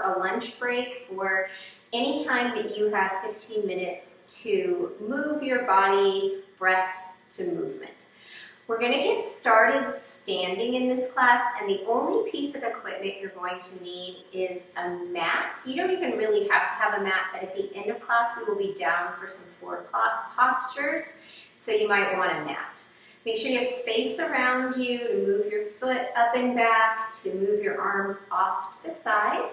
a lunch break or anytime that you have 15 minutes to move your body, breath to movement. We're going to get started standing in this class, and the only piece of equipment you're going to need is a mat. You don't even really have to have a mat, but at the end of class we will be down for some floor postures, so you might want a mat. Make sure you have space around you to move your foot up and back, to move your arms off to the side.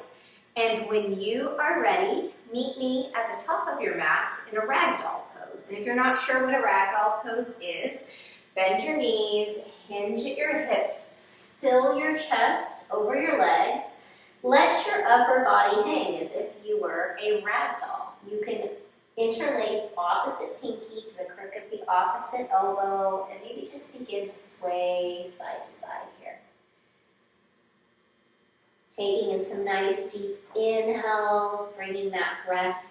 And when you are ready, meet me at the top of your mat in a ragdoll pose. And if you're not sure what a ragdoll pose is, bend your knees, hinge at your hips, spill your chest over your legs. Let your upper body hang as if you were a ragdoll. You can interlace opposite pinky to the crook of the opposite elbow and maybe just begin to sway side to side here. Taking in some nice deep inhales, bringing that breath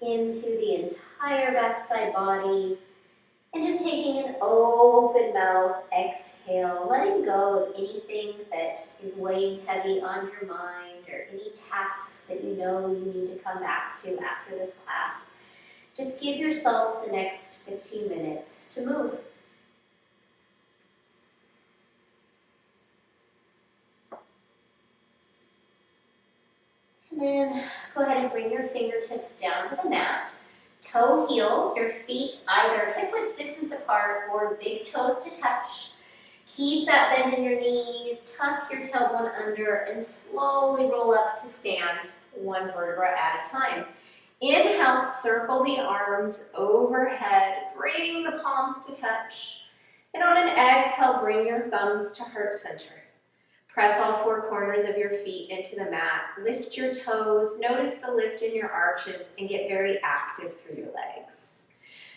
into the entire backside body. And just taking an open mouth exhale, letting go of anything that is weighing heavy on your mind or any tasks that you know you need to come back to after this class. Just give yourself the next 15 minutes to move. And then go ahead and bring your fingertips down to the mat. Toe heel, your feet either hip-width distance apart or big toes to touch. Keep that bend in your knees, tuck your tailbone under, and slowly roll up to stand, one vertebra at a time. Inhale, circle the arms overhead, bring the palms to touch. And on an exhale, bring your thumbs to heart center. Press all four corners of your feet into the mat. Lift your toes, notice the lift in your arches, and get very active through your legs.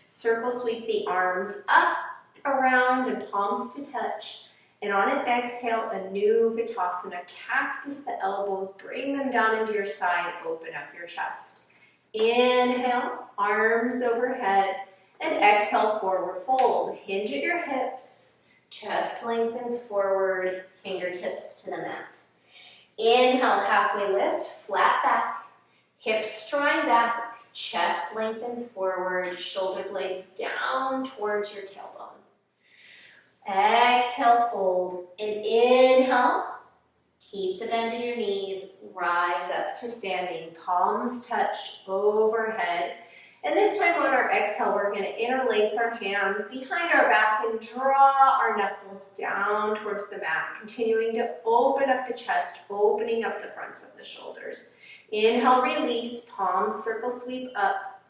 Circle sweep the arms up, around, and palms to touch. And on an exhale, a new Vitasana, cactus the elbows, bring them down into your side, open up your chest. Inhale, arms overhead, and exhale, forward fold. Hinge at your hips. Chest lengthens forward, fingertips to the mat. Inhale, halfway lift, flat back, hips drawing back, chest lengthens forward, shoulder blades down towards your tailbone. Exhale, fold, and inhale, keep the bend in your knees, rise up to standing, palms touch overhead. And this time on our exhale, we're going to interlace our hands behind our back and draw our knuckles down towards the mat, continuing to open up the chest, opening up the fronts of the shoulders. Inhale, release, palms circle sweep up.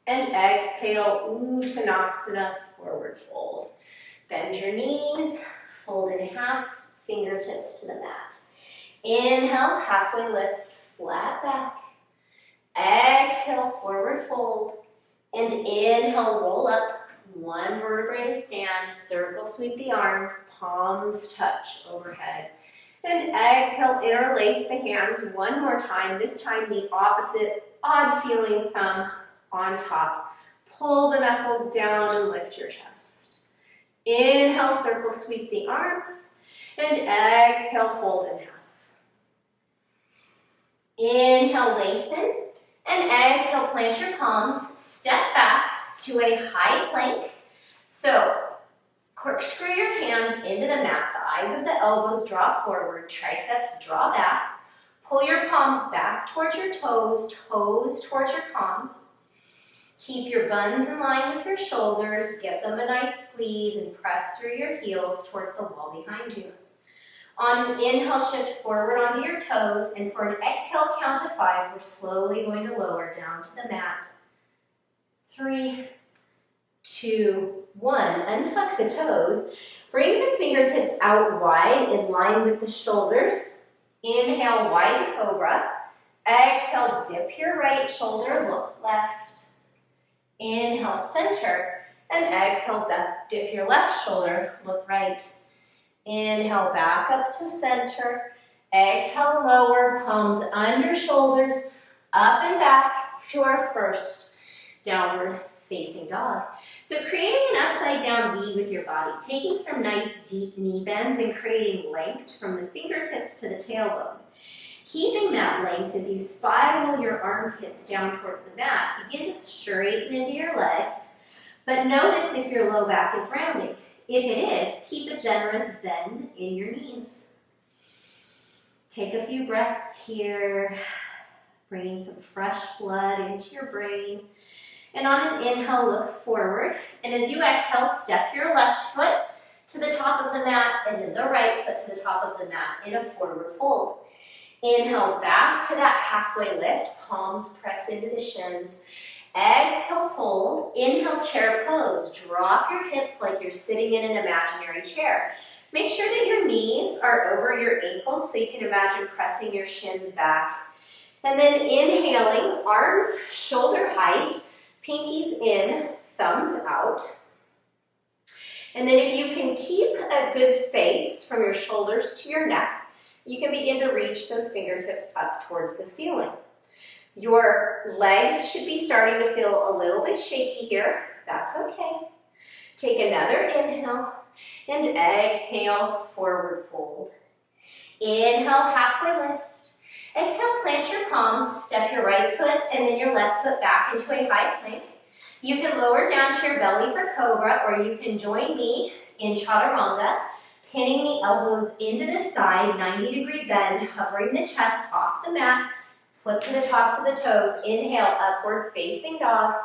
And exhale, Uttanasana, forward fold. Bend your knees, fold in half, fingertips to the mat. Inhale, halfway lift, flat back. Exhale, forward fold, and inhale, roll up, one vertebrae to stand, circle sweep the arms, palms touch overhead. And exhale, interlace the hands one more time, this time the opposite, odd feeling thumb on top. Pull the knuckles down and lift your chest. Inhale, circle sweep the arms, and exhale, fold in half. Inhale, lengthen. And exhale, plant your palms, step back to a high plank. So, corkscrew your hands into the mat, the eyes of the elbows draw forward, triceps draw back. Pull your palms back towards your toes, toes towards your palms. Keep your buns in line with your shoulders, give them a nice squeeze, and press through your heels towards the wall behind you. On an inhale, shift forward onto your toes, and for an exhale count to 5, we're slowly going to lower down to the mat. 3, 2, 1. Untuck the toes. Bring the fingertips out wide in line with the shoulders. Inhale, wide cobra. Exhale, dip your right shoulder, look left. Inhale, center, and exhale, dip your left shoulder, look right. Inhale, back up to center. Exhale, lower, palms under shoulders, up and back to our first downward facing dog. So creating an upside down V with your body, taking some nice deep knee bends and creating length from the fingertips to the tailbone. Keeping that length as you spiral your armpits down towards the mat, begin to straighten into your legs, but notice if your low back is rounding. If it is, keep a generous bend in your knees. Take a few breaths here, bringing some fresh blood into your brain. And on an inhale, look forward. And as you exhale, step your left foot to the top of the mat and then the right foot to the top of the mat in a forward fold. Inhale back to that halfway lift, palms press into the shins. Exhale, fold. Inhale, chair pose. Drop your hips like you're sitting in an imaginary chair. Make sure that your knees are over your ankles so you can imagine pressing your shins back. And then inhaling, arms shoulder height, pinkies in, thumbs out. And then if you can keep a good space from your shoulders to your neck, you can begin to reach those fingertips up towards the ceiling. Your legs should be starting to feel a little bit shaky here. That's okay. Take another inhale and exhale, forward fold. Inhale, halfway lift. Exhale, plant your palms, step your right foot and then your left foot back into a high plank. You can lower down to your belly for cobra, or you can join me in Chaturanga, pinning the elbows into the side, 90-degree bend, hovering the chest off the mat. Flip to the tops of the toes. Inhale, upward facing dog,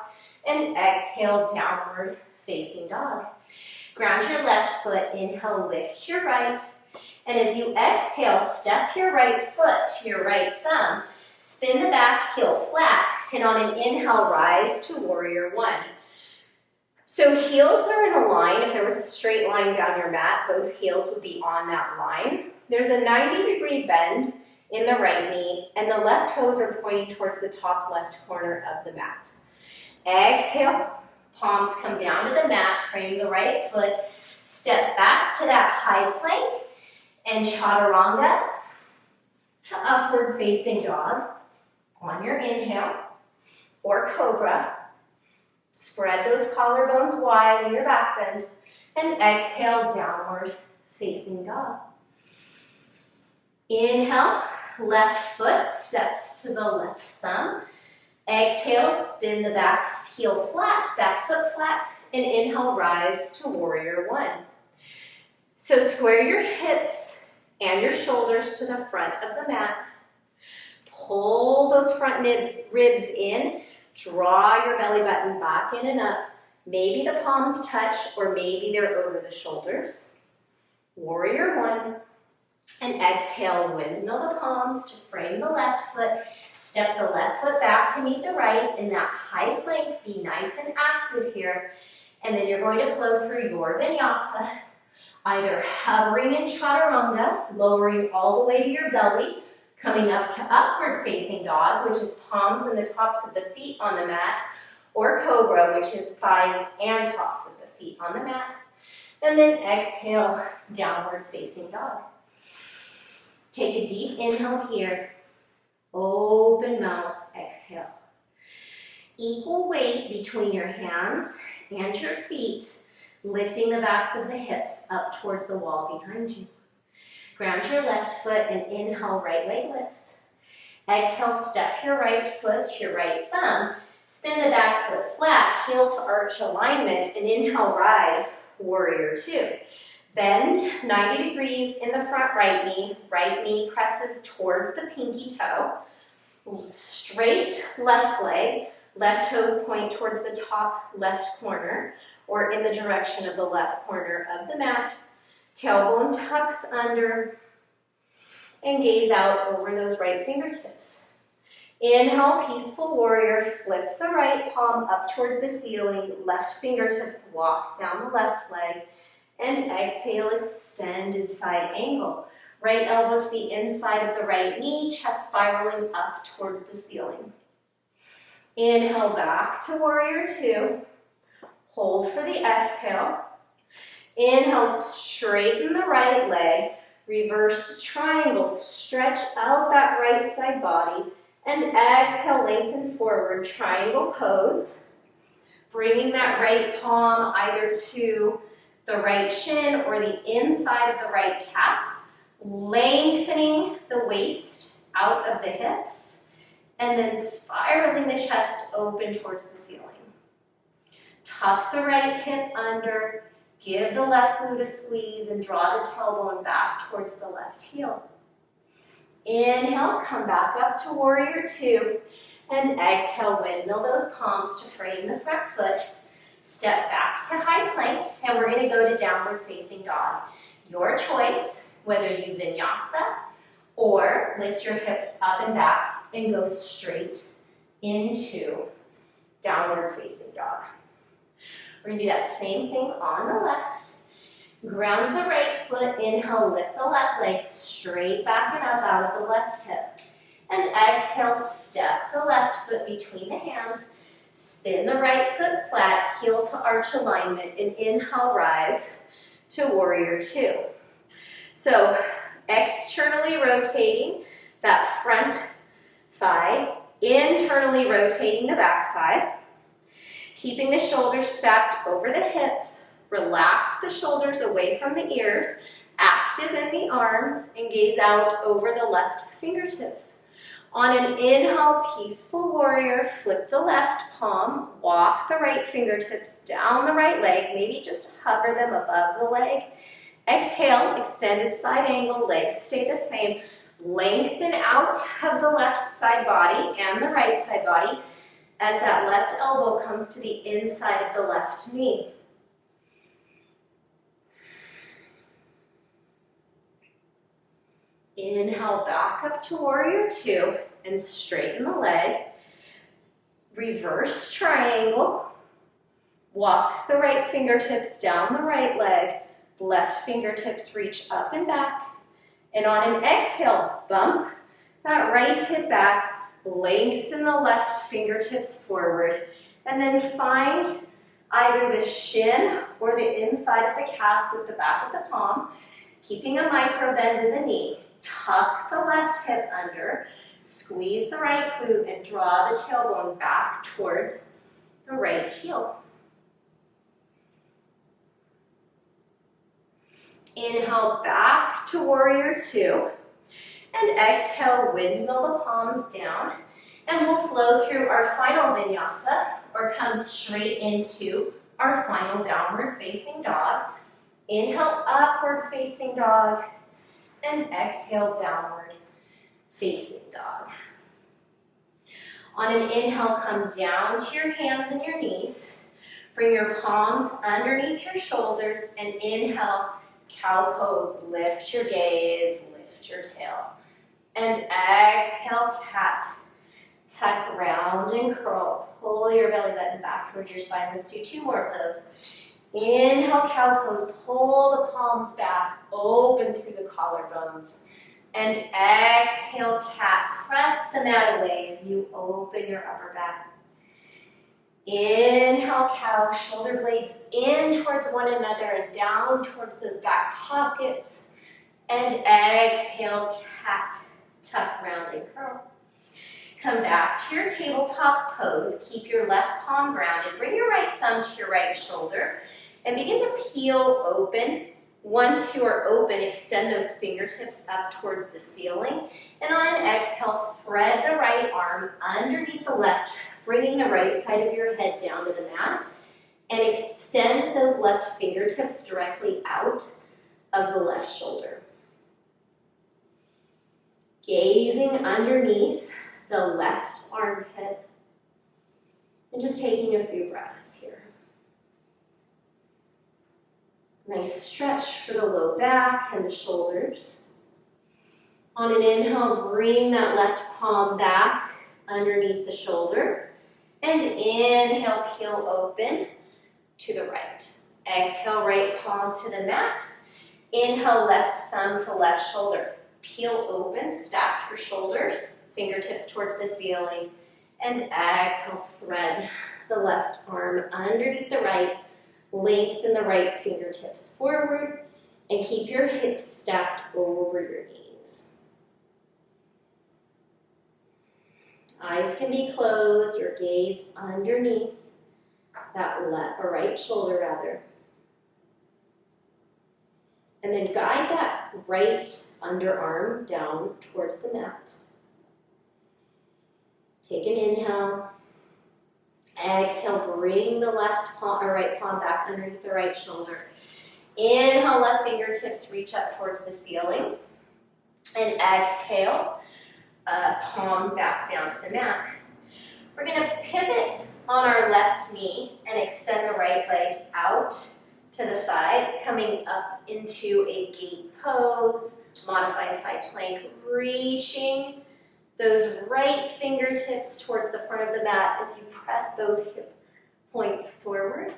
and exhale, downward facing dog. Ground your left foot. Inhale, lift your right. And as you exhale, step your right foot to your right thumb. Spin the back heel flat, and on an inhale, rise to warrior one. So heels are in a line. If there was a straight line down your mat, both heels would be on that line. There's a 90-degree bend in the right knee, and the left toes are pointing towards the top left corner of the mat. Exhale, palms come down to the mat, frame the right foot, step back to that high plank, and Chaturanga to upward facing dog on your inhale, or cobra. Spread those collarbones wide in your back bend, and exhale, downward facing dog. Inhale, left foot steps to the left thumb. Exhale, spin the back heel flat, back foot flat, and inhale, rise to warrior one. So square your hips and your shoulders to the front of the mat. Pull those front ribs in. Draw your belly button back in and up. Maybe the palms touch, or maybe they're over the shoulders. Warrior one. And exhale, windmill the palms to frame the left foot. Step the left foot back to meet the right in that high plank. Be nice and active here. And then you're going to flow through your vinyasa, either hovering in Chaturanga, lowering all the way to your belly, coming up to upward facing dog, which is palms and the tops of the feet on the mat, or cobra, which is thighs and tops of the feet on the mat. And then exhale, downward facing dog. Take a deep inhale here. Open mouth, exhale. Equal weight between your hands and your feet, lifting the backs of the hips up towards the wall behind you. Ground your left foot and inhale, right leg lifts. Exhale, step your right foot to your right thumb. Spin the back foot flat, heel to arch alignment, and inhale, rise, warrior two. Bend 90 degrees in the front right knee presses towards the pinky toe. Straight left leg, left toes point towards the top left corner, or in the direction of the left corner of the mat. Tailbone tucks under, and gaze out over those right fingertips. Inhale, peaceful warrior, flip the right palm up towards the ceiling, left fingertips walk down the left leg, and exhale, extended side angle. Right elbow to the inside of the right knee, chest spiraling up towards the ceiling. Inhale, back to warrior two. Hold for the exhale. Inhale, straighten the right leg. Reverse triangle, stretch out that right side body. And exhale, lengthen forward, triangle pose. Bringing that right palm either to the right shin or the inside of the right calf. Lengthening the waist out of the hips, and then spiraling the chest open towards the ceiling. Tuck the right hip under, give the left glute a squeeze, and draw the tailbone back towards the left heel. Inhale, come back up to warrior two, and exhale, windmill those palms to frame the front foot. Step back to high plank, and we're going to go to downward facing dog. Your choice, whether you vinyasa or lift your hips up and back and go straight into downward facing dog. We're going to do that same thing on the left. Ground the right foot, inhale, lift the left leg straight back and up out of the left hip. And exhale, step the left foot between the hands, spin the right foot flat, heel to arch alignment, and inhale, rise to warrior two. So externally rotating that front thigh, internally rotating the back thigh, keeping the shoulders stacked over the hips. Relax the shoulders away from the ears, active in the arms, and gaze out over the left fingertips. On an inhale, peaceful warrior, flip the left palm, walk the right fingertips down the right leg, maybe just hover them above the leg. Exhale, extended side angle, legs stay the same. Lengthen out of the left side body and the right side body as that left elbow comes to the inside of the left knee. Inhale, back up to warrior two and straighten the leg. Reverse triangle. Walk the right fingertips down the right leg. Left fingertips reach up and back. And on an exhale, bump that right hip back. Lengthen the left fingertips forward. And then find either the shin or the inside of the calf with the back of the palm, keeping a micro bend in the knee. Tuck the left hip under, squeeze the right glute, and draw the tailbone back towards the right heel. Inhale, back to warrior two, and exhale, windmill the palms down, and we'll flow through our final vinyasa, or come straight into our final downward facing dog. Inhale, upward facing dog, and exhale, downward facing dog. On an inhale, come down to your hands and your knees. Bring your palms underneath your shoulders, and inhale, cow pose. Lift your gaze, lift your tail. And exhale, cat. Tuck, round, and curl. Pull your belly button back towards your spine. Let's do two more of those. Inhale, cow pose, pull the palms back, open through the collarbones. And exhale, cat, press the mat away as you open your upper back. Inhale, cow, shoulder blades in towards one another and down towards those back pockets. And exhale, cat, tuck, round, and curl. Come back to your tabletop pose. Keep your left palm grounded. Bring your right thumb to your right shoulder and begin to peel open. Once you are open, extend those fingertips up towards the ceiling. And on an exhale, thread the right arm underneath the left, bringing the right side of your head down to the mat. And extend those left fingertips directly out of the left shoulder. Gazing underneath the left armpit, and just taking a few breaths here. Nice stretch for the low back and the shoulders. On an inhale, bring that left palm back underneath the shoulder, and inhale, peel open to the right. Exhale, right palm to the mat. Inhale, left thumb to left shoulder. Peel open, stack your shoulders. Fingertips towards the ceiling, and exhale, thread the left arm underneath the right, lengthen the right fingertips forward, and keep your hips stacked over your knees. Eyes can be closed, your gaze underneath that left or right shoulder rather. And then guide that right underarm down towards the mat. Take an inhale. Exhale, bring the left palm or right palm back underneath the right shoulder. Inhale, left fingertips reach up towards the ceiling. And exhale, palm back down to the mat. We're going to pivot on our left knee and extend the right leg out to the side, coming up into a gate pose, modified side plank, reaching those right fingertips towards the front of the mat as you press both hip points forward.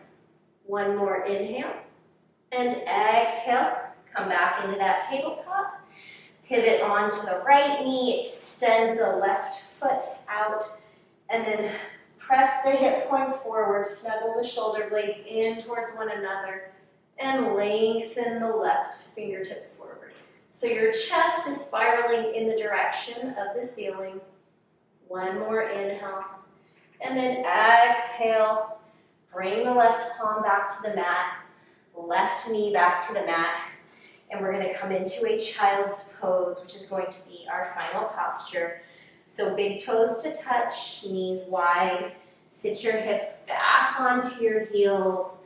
One more inhale. And exhale, come back into that tabletop. Pivot onto the right knee, extend the left foot out, and then press the hip points forward, snuggle the shoulder blades in towards one another, and lengthen the left fingertips forward. So your chest is spiraling in the direction of the ceiling. One more inhale, and then exhale. Bring the left palm back to the mat, left knee back to the mat, and we're going to come into a child's pose, which is going to be our final posture. So big toes to touch, knees wide. Sit your hips back onto your heels.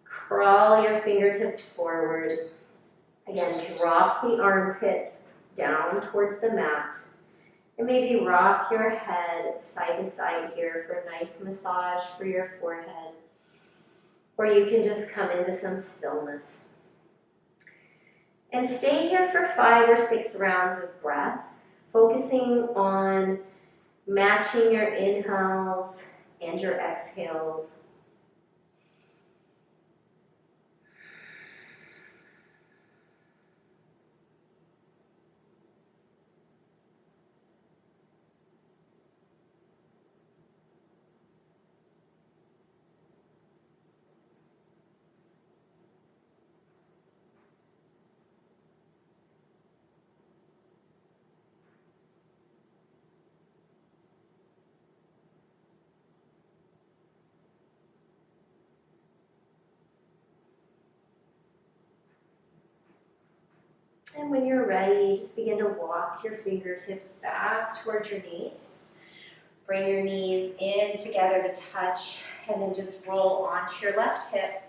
Crawl your fingertips forward. Again, drop the armpits down towards the mat. And maybe rock your head side to side here for a nice massage for your forehead. Or you can just come into some stillness. And stay here for 5 or 6 rounds of breath, focusing on matching your inhales and your exhales. And when you're ready, just begin to walk your fingertips back towards your knees. Bring your knees in together to touch, and then just roll onto your left hip.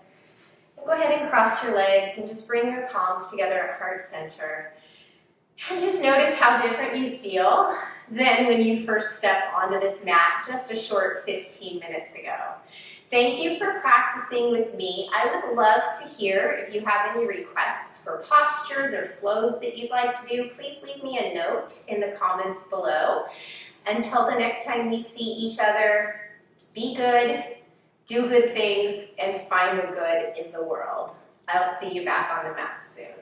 And go ahead and cross your legs and just bring your palms together at heart center. And just notice how different you feel than when you first stepped onto this mat just a short 15 minutes ago. Thank you for practicing with me. I would love to hear if you have any requests for postures or flows that you'd like to do. Please leave me a note in the comments below. Until the next time we see each other, be good, do good things, and find the good in the world. I'll see you back on the mat soon.